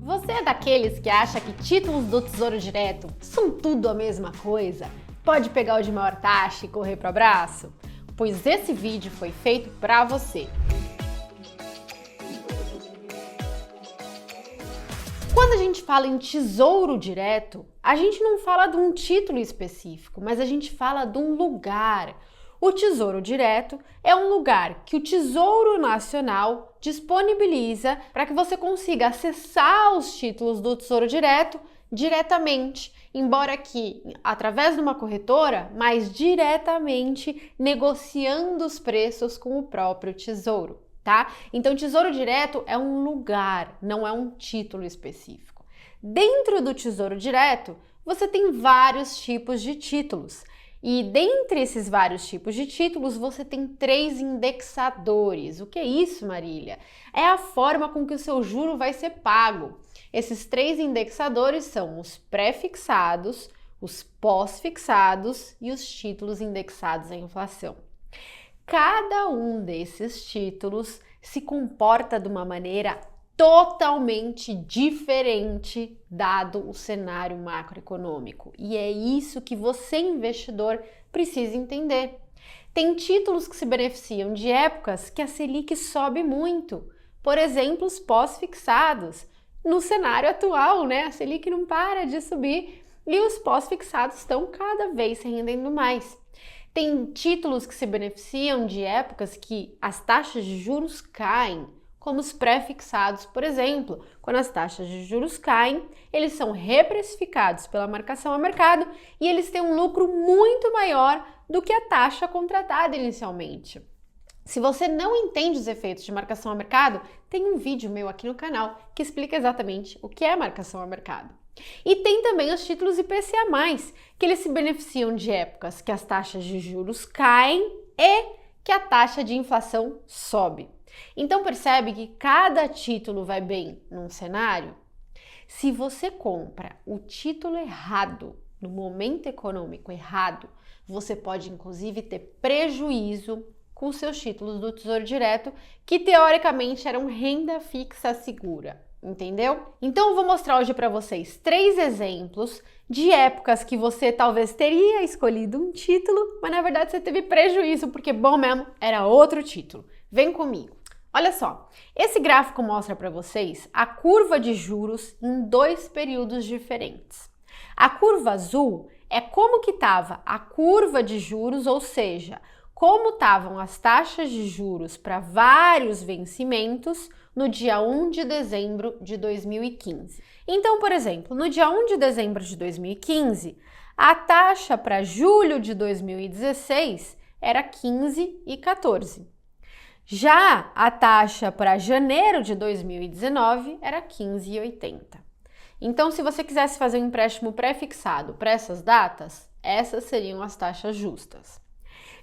Você é daqueles que acha que títulos do Tesouro Direto são tudo a mesma coisa? Pode pegar o de maior taxa e correr para o abraço? Pois esse vídeo foi feito para você. Quando a gente fala em Tesouro Direto, a gente não fala de um título específico, mas a gente fala de um lugar. O Tesouro Direto é um lugar que o Tesouro Nacional disponibiliza para que você consiga acessar os títulos do Tesouro Direto diretamente, embora que através de uma corretora, mas diretamente negociando os preços com o próprio Tesouro, tá? Então, Tesouro Direto é um lugar, não é um título específico. Dentro do Tesouro Direto, você tem vários tipos de títulos. E dentre esses vários tipos de títulos, você tem 3 indexadores. O que é isso, Marília? É a forma com que o seu juro vai ser pago. Esses 3 indexadores são os pré-fixados, os pós-fixados e os títulos indexados à inflação. Cada um desses títulos se comporta de uma maneira totalmente diferente dado o cenário macroeconômico. E é isso que você, investidor, precisa entender. Tem títulos que se beneficiam de épocas que a Selic sobe muito. Por exemplo, os pós-fixados. No cenário atual, né? A Selic não para de subir e os pós-fixados estão cada vez se rendendo mais. Tem títulos que se beneficiam de épocas que as taxas de juros caem, como os pré-fixados, por exemplo. Quando as taxas de juros caem, eles são reprecificados pela marcação a mercado e eles têm um lucro muito maior do que a taxa contratada inicialmente. Se você não entende os efeitos de marcação a mercado, tem um vídeo meu aqui no canal que explica exatamente o que é marcação a mercado. E tem também os títulos IPCA+, que eles se beneficiam de épocas que as taxas de juros caem e que a taxa de inflação sobe. Então percebe que cada título vai bem num cenário? Se você compra o título errado, no momento econômico errado, você pode inclusive ter prejuízo com seus títulos do Tesouro Direto, que teoricamente eram renda fixa segura, entendeu? Então eu vou mostrar hoje para vocês 3 exemplos de épocas que você talvez teria escolhido um título, mas na verdade você teve prejuízo porque bom mesmo era outro título. Vem comigo. Olha só, esse gráfico mostra para vocês a curva de juros em 2 períodos diferentes. A curva azul é como que estava a curva de juros, ou seja, como estavam as taxas de juros para vários vencimentos no dia 1 de dezembro de 2015. Então, por exemplo, no dia 1 de dezembro de 2015, a taxa para julho de 2016 era 15,14. Já a taxa para janeiro de 2019 era 15,80. Então, se você quisesse fazer um empréstimo pré-fixado para essas datas, essas seriam as taxas justas.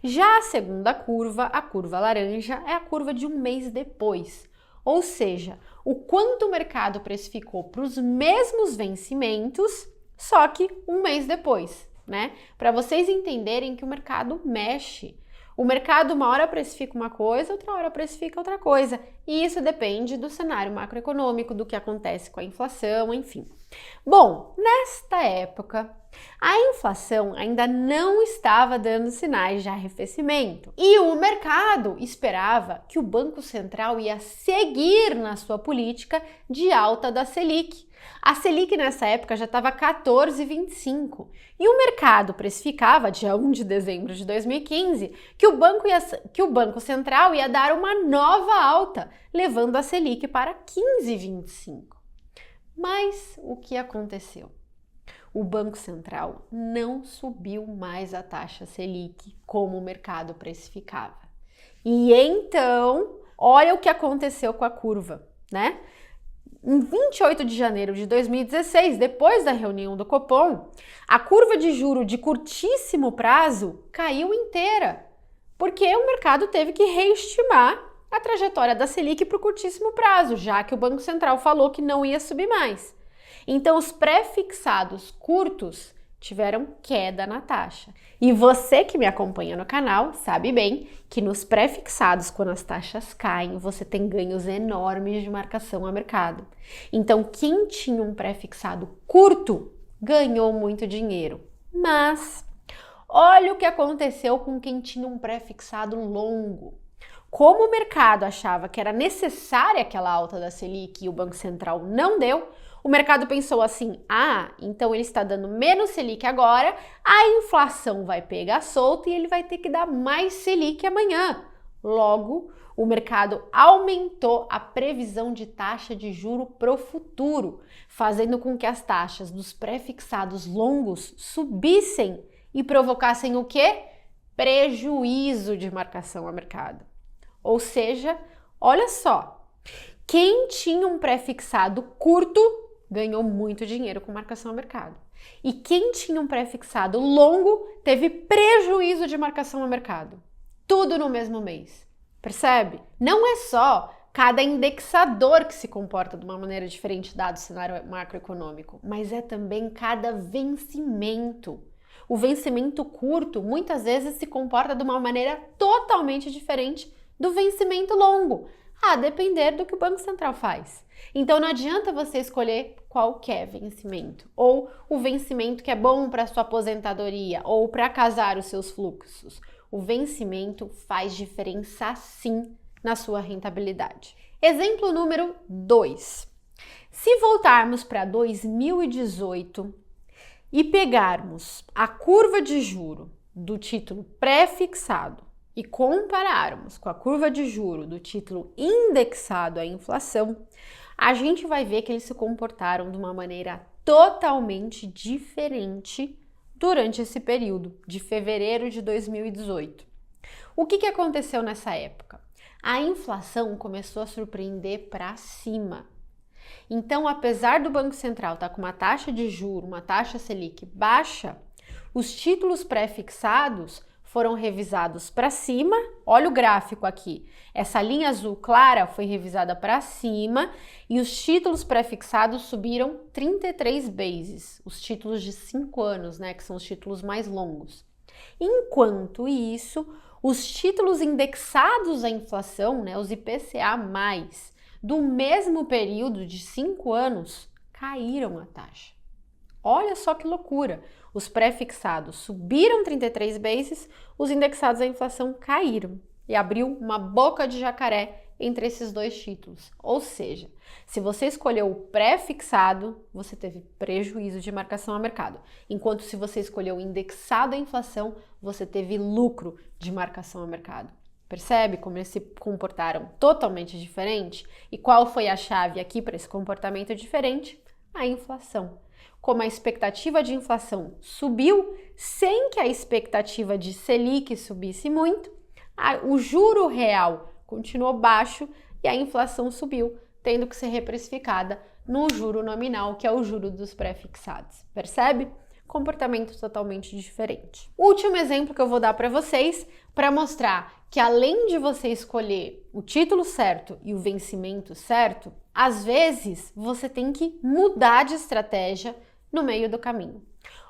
Já a segunda curva, a curva laranja, é a curva de um mês depois, ou seja, o quanto o mercado precificou para os mesmos vencimentos, só que um mês depois, né? Para vocês entenderem que o mercado mexe. O mercado uma hora precifica uma coisa, outra hora precifica outra coisa. E isso depende do cenário macroeconômico, do que acontece com a inflação, enfim. Bom, nesta época, a inflação ainda não estava dando sinais de arrefecimento. E o mercado esperava que o Banco Central ia seguir na sua política de alta da Selic. A Selic nessa época já estava 14,25 e o mercado precificava, dia 1 de dezembro de 2015, que o Banco Central ia dar uma nova alta, levando a Selic para 15,25. Mas o que aconteceu? O Banco Central não subiu mais a taxa Selic como o mercado precificava. E então, olha o que aconteceu com a curva, né? Em 28 de janeiro de 2016, depois da reunião do Copom, a curva de juro de curtíssimo prazo caiu inteira, porque o mercado teve que reestimar a trajetória da Selic para o curtíssimo prazo, já que o Banco Central falou que não ia subir mais. Então, os pré-fixados curtos tiveram queda na taxa. E você que me acompanha no canal sabe bem que nos pré-fixados, quando as taxas caem, você tem ganhos enormes de marcação a mercado. Então, quem tinha um pré-fixado curto ganhou muito dinheiro. Mas olha o que aconteceu com quem tinha um pré-fixado longo. Como o mercado achava que era necessária aquela alta da Selic e o Banco Central não deu, o mercado pensou assim: então ele está dando menos Selic agora, a inflação vai pegar solta e ele vai ter que dar mais Selic amanhã. Logo, o mercado aumentou a previsão de taxa de juro para o futuro, fazendo com que as taxas dos pré-fixados longos subissem e provocassem o quê? Prejuízo de marcação a mercado. Ou seja, olha só, quem tinha um pré-fixado curto ganhou muito dinheiro com marcação a mercado. E quem tinha um pré-fixado longo teve prejuízo de marcação a mercado. Tudo no mesmo mês. Percebe? Não é só cada indexador que se comporta de uma maneira diferente dado o cenário macroeconômico, mas é também cada vencimento. O vencimento curto muitas vezes se comporta de uma maneira totalmente diferente do vencimento longo, a depender do que o Banco Central faz. Então não adianta você escolher qualquer vencimento, ou o vencimento que é bom para sua aposentadoria, ou para casar os seus fluxos. O vencimento faz diferença sim na sua rentabilidade. Exemplo número 2. Se voltarmos para 2018 e pegarmos a curva de juro do título pré-fixado e compararmos com a curva de juro do título indexado à inflação, a gente vai ver que eles se comportaram de uma maneira totalmente diferente durante esse período de fevereiro de 2018. O que aconteceu nessa época? A inflação começou a surpreender para cima. Então, apesar do Banco Central estar com uma taxa de juro, uma taxa Selic baixa, os títulos pré-fixados foram revisados para cima. Olha o gráfico aqui. Essa linha azul clara foi revisada para cima e os títulos pré-fixados subiram 33 bases, os títulos de 5 anos, né, que são os títulos mais longos. Enquanto isso, os títulos indexados à inflação, né, os IPCA+, do mesmo período de 5 anos, caíram a taxa. Olha só que loucura! Os pré-fixados subiram 33 bases, os indexados à inflação caíram e abriu uma boca de jacaré entre esses dois títulos. Ou seja, se você escolheu o pré-fixado, você teve prejuízo de marcação a mercado, enquanto se você escolheu o indexado à inflação, você teve lucro de marcação a mercado. Percebe como eles se comportaram totalmente diferente? E qual foi a chave aqui para esse comportamento diferente? A inflação. Como a expectativa de inflação subiu, sem que a expectativa de Selic subisse muito, o juro real continuou baixo e a inflação subiu, tendo que ser reprecificada no juro nominal, que é o juro dos pré-fixados. Percebe? Comportamento totalmente diferente. Último exemplo que eu vou dar para vocês, para mostrar que além de você escolher o título certo e o vencimento certo, às vezes você tem que mudar de estratégia no meio do caminho.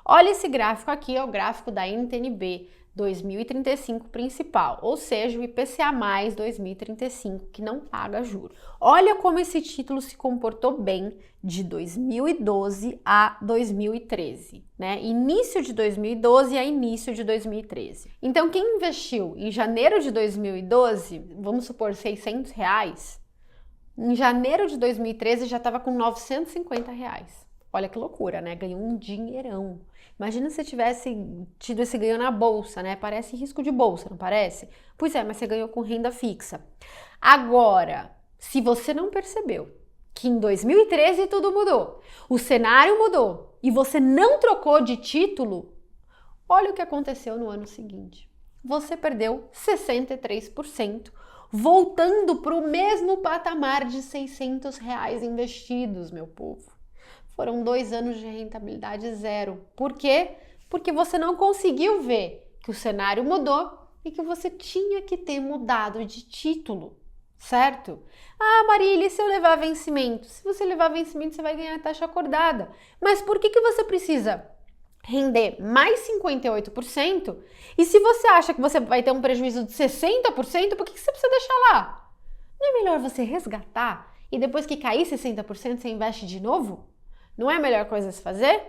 Olha esse gráfico aqui, é o gráfico da NTN-B 2035 principal, ou seja, o IPCA+ 2035, que não paga juros. Olha como esse título se comportou bem de 2012 a 2013, né? Início de 2012 a início de 2013. Então, quem investiu em janeiro de 2012, vamos supor R$600, em janeiro de 2013 já estava com R$950. Olha que loucura, né? Ganhou um dinheirão. Imagina se você tivesse tido esse ganho na bolsa, né? Parece risco de bolsa, não parece? Pois é, mas você ganhou com renda fixa. Agora, se você não percebeu que em 2013 tudo mudou, o cenário mudou e você não trocou de título, olha o que aconteceu no ano seguinte. Você perdeu 63%, voltando para o mesmo patamar de R$600 investidos, meu povo. Foram 2 anos de rentabilidade zero. Por quê? Porque você não conseguiu ver que o cenário mudou e que você tinha que ter mudado de título, certo? Ah, Marília, e se eu levar vencimento? Se você levar vencimento, você vai ganhar a taxa acordada. Mas por que você precisa render mais 58%, e se você acha que você vai ter um prejuízo de 60%, por que você precisa deixar lá? Não é melhor você resgatar e depois que cair 60% você investe de novo? Não é a melhor coisa a se fazer?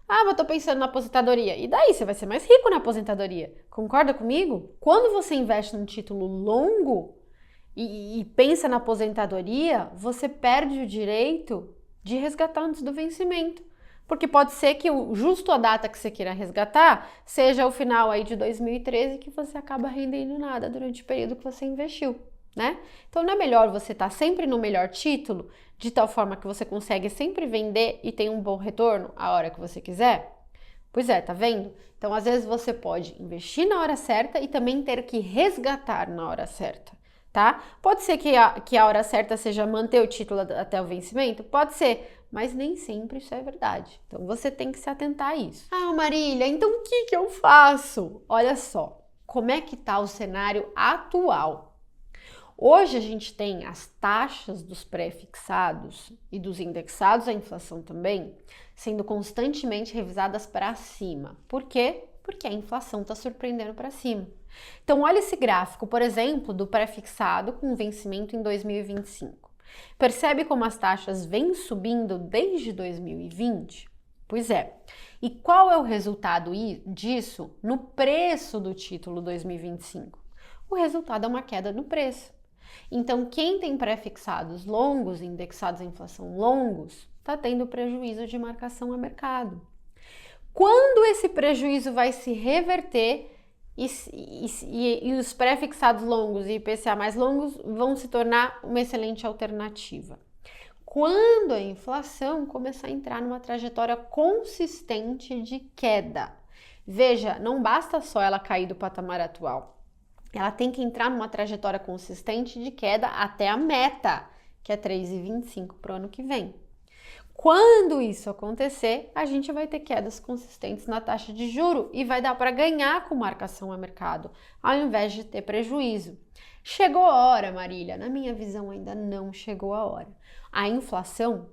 Ah, mas eu tô pensando na aposentadoria. E daí? Você vai ser mais rico na aposentadoria. Concorda comigo? Quando você investe num título longo e pensa na aposentadoria, você perde o direito de resgatar antes do vencimento. Porque pode ser que justo a data que você queira resgatar seja o final aí de 2013 que você acaba rendendo nada durante o período que você investiu, né? Então não é melhor você estar sempre no melhor título, de tal forma que você consegue sempre vender e tem um bom retorno a hora que você quiser? Pois é, tá vendo? Então às vezes você pode investir na hora certa e também ter que resgatar na hora certa. Tá? Pode ser que a hora certa seja manter o título até o vencimento? Pode ser, mas nem sempre isso é verdade. Então você tem que se atentar a isso. Ah, Marília, então o que eu faço? Olha só, como é que tá o cenário atual? Hoje a gente tem as taxas dos pré-fixados e dos indexados à inflação também sendo constantemente revisadas para cima. Por quê? Porque a inflação está surpreendendo para cima. Então, olha esse gráfico, por exemplo, do pré-fixado com vencimento em 2025. Percebe como as taxas vêm subindo desde 2020? Pois é. E qual é o resultado disso no preço do título 2025? O resultado é uma queda no preço. Então, quem tem pré-fixados longos, indexados à inflação longos, está tendo prejuízo de marcação a mercado. Quando esse prejuízo vai se reverter e os pré-fixados longos e IPCA mais longos vão se tornar uma excelente alternativa? Quando a inflação começar a entrar numa trajetória consistente de queda. Veja, não basta só ela cair do patamar atual. Ela tem que entrar numa trajetória consistente de queda até a meta, que é 3,25 para o ano que vem. Quando isso acontecer, a gente vai ter quedas consistentes na taxa de juro e vai dar para ganhar com marcação a mercado, ao invés de ter prejuízo. Chegou a hora, Marília? Na minha visão, ainda não chegou a hora. A inflação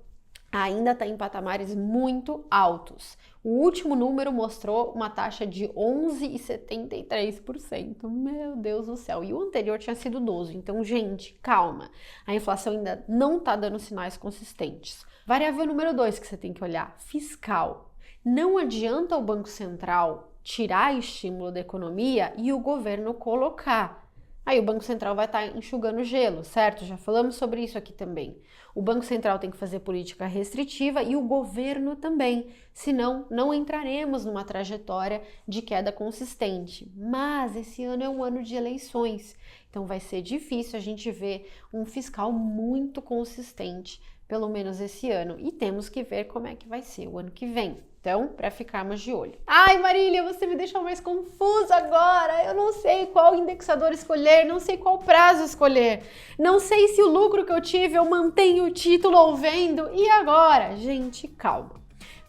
ainda está em patamares muito altos. O último número mostrou uma taxa de 11,73%. Meu Deus do céu. E o anterior tinha sido 12%. Então, gente, calma. A inflação ainda não está dando sinais consistentes. Variável número 2 que você tem que olhar, fiscal. Não adianta o Banco Central tirar estímulo da economia e o governo colocar. Aí o Banco Central vai estar enxugando gelo, certo? Já falamos sobre isso aqui também. O Banco Central tem que fazer política restritiva e o governo também, senão não entraremos numa trajetória de queda consistente. Mas esse ano é um ano de eleições, então vai ser difícil a gente ver um fiscal muito consistente, pelo menos esse ano. E temos que ver como é que vai ser o ano que vem. Então, para ficarmos de olho. Ai, Marília, você me deixou mais confusa agora. Eu não sei qual indexador escolher, não sei qual prazo escolher. Não sei se o lucro que eu tive eu mantenho o título ou vendo. E agora? Gente, calma.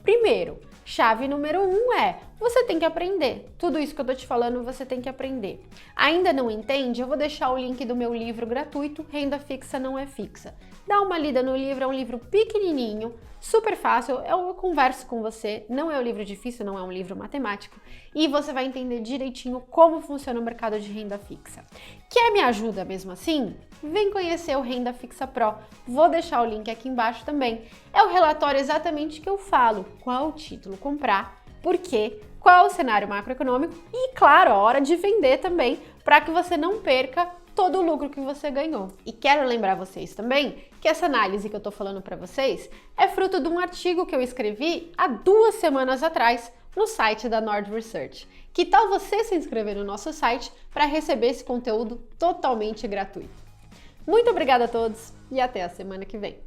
Primeiro, chave número 1 é, você tem que aprender. Tudo isso que eu tô te falando, você tem que aprender. Ainda não entende? Eu vou deixar o link do meu livro gratuito, Renda Fixa Não é Fixa. Dá uma lida no livro, é um livro pequenininho, super fácil, eu converso com você, não é um livro difícil, não é um livro matemático, e você vai entender direitinho como funciona o mercado de renda fixa. Quer me ajuda mesmo assim? Vem conhecer o Renda Fixa Pro, vou deixar o link aqui embaixo também. É o relatório exatamente que eu falo, qual título comprar, por quê, qual o cenário macroeconômico e, claro, a hora de vender também, para que você não perca todo o lucro que você ganhou. E quero lembrar vocês também que essa análise que eu tô falando para vocês é fruto de um artigo que eu escrevi há 2 semanas atrás no site da Nord Research. Que tal você se inscrever no nosso site para receber esse conteúdo totalmente gratuito? Muito obrigada a todos e até a semana que vem.